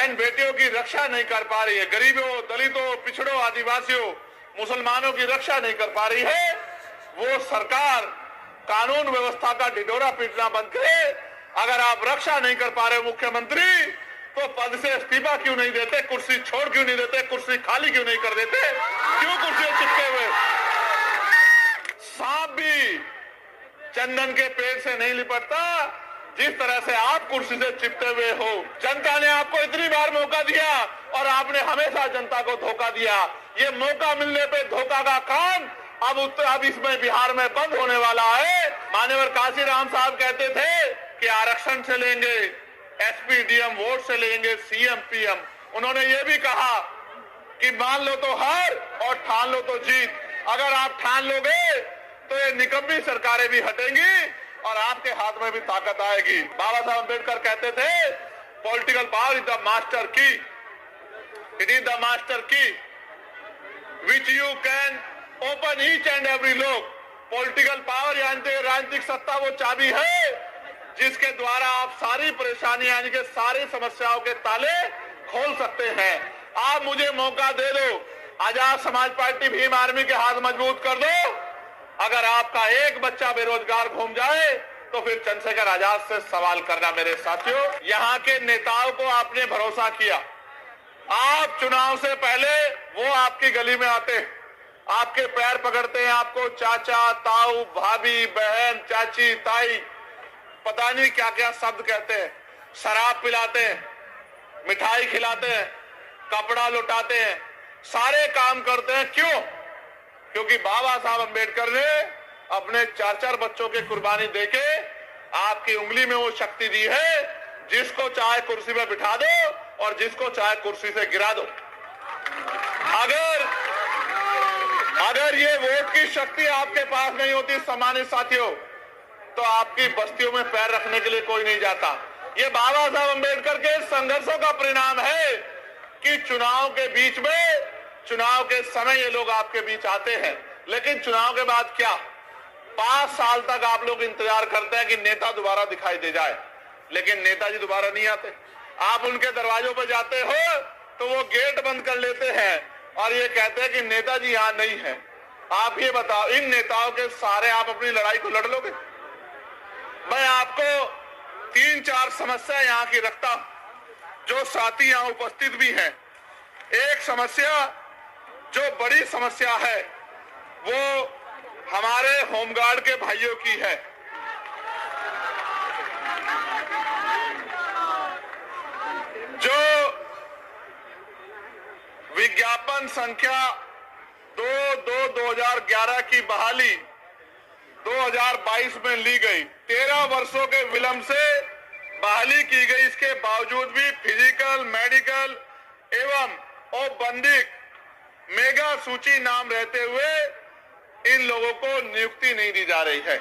बहन बेटियों की रक्षा नहीं कर पा रही है, गरीबों, दलितों, पिछड़ों, आदिवासियों, मुसलमानों की रक्षा नहीं कर पा रही है, वो सरकार कानून व्यवस्था का ढिढोरा पीटना बंद करे। अगर आप रक्षा नहीं कर पा रहे मुख्यमंत्री, तो पद से इस्तीफा क्यों नहीं देते, कुर्सी छोड़ क्यों नहीं देते, कुर्सी खाली क्यों नहीं कर देते, क्यों कुर्सी चिपके हुए? सांप भी चंदन के पेड़ से नहीं लिपटता, जिस तरह से आप कुर्सी से चिपटे हुए हो। जनता ने आपको इतनी बार मौका दिया और आपने हमेशा जनता को धोखा दिया। ये मौका मिलने पे धोखा का काम अब इसमें बिहार में बंद होने वाला है। मान्यवर काशीराम साहब कहते थे कि आरक्षण से लेंगे, एसपी डीएम वोट से लेंगे, सीएम पीएम। उन्होंने ये भी कहा कि मान लो तो हार और ठान लो तो जीत। अगर आप ठान लोगे तो ये निकम्मी सरकारें भी हटेंगी और आपके हाथ में भी ताकत आएगी। बाबा साहब अम्बेडकर कहते थे, political power is the master की, इट इज द मास्टर की which you can open each and every lock. Political power यानी राजनीतिक सत्ता वो चाबी है जिसके द्वारा आप सारी परेशानी यानी कि सारी समस्याओं के ताले खोल सकते हैं। आप मुझे मौका दे दो, आजाद समाज पार्टी भीम आर्मी के हाथ मजबूत कर दो। अगर आपका एक बच्चा बेरोजगार घूम जाए तो फिर चंद्रशेखर आजाद से सवाल करना। मेरे साथियों, यहाँ के नेताओं को आपने भरोसा किया। आप चुनाव से पहले वो आपकी गली में आते हैं, आपके पैर पकड़ते हैं, आपको चाचा, ताऊ, भाभी, बहन, चाची, ताई, पता नहीं क्या क्या शब्द कहते हैं, शराब पिलाते हैं, मिठाई खिलाते हैं, कपड़ा लुटाते हैं, सारे काम करते हैं। क्यों? क्योंकि बाबा साहब अम्बेडकर ने अपने 4-4 बच्चों की कुर्बानी देके आपकी उंगली में वो शक्ति दी है, जिसको चाहे कुर्सी में बिठा दो और जिसको चाहे कुर्सी से गिरा दो। अगर ये वोट की शक्ति आपके पास नहीं होती सम्मानित साथियों, तो आपकी बस्तियों में पैर रखने के लिए कोई नहीं जाता। ये बाबा साहब अम्बेडकर के संघर्षों का परिणाम है कि चुनाव के बीच में, चुनाव के समय ये लोग आपके बीच आते हैं, लेकिन चुनाव के बाद क्या? 5 साल तक आप लोग इंतजार करते हैं कि नेता दोबारा दिखाई दे जाए, लेकिन नेताजी दोबारा नहीं आते। आप उनके दरवाजों पर जाते हो तो वो गेट बंद कर लेते हैं और ये कहते हैं कि नेताजी यहां नहीं है। आप ये बताओ, इन नेताओं के सारे आप अपनी लड़ाई को लड़ लोगे? मैं आपको 3-4 समस्या यहाँ की रखता हूं, जो साथी यहाँ उपस्थित भी हैं। एक समस्या जो बड़ी समस्या है वो हमारे होमगार्ड के भाइयों की है। जो विज्ञापन संख्या 2/2/2011 की बहाली 2022 में ली गई, 13 वर्षों के विलंब से बहाली की गई। इसके बावजूद भी फिजिकल, मेडिकल एवं औपबंधिक मेगा सूची नाम रहते हुए इन लोगों को नियुक्ति नहीं दी जा रही है।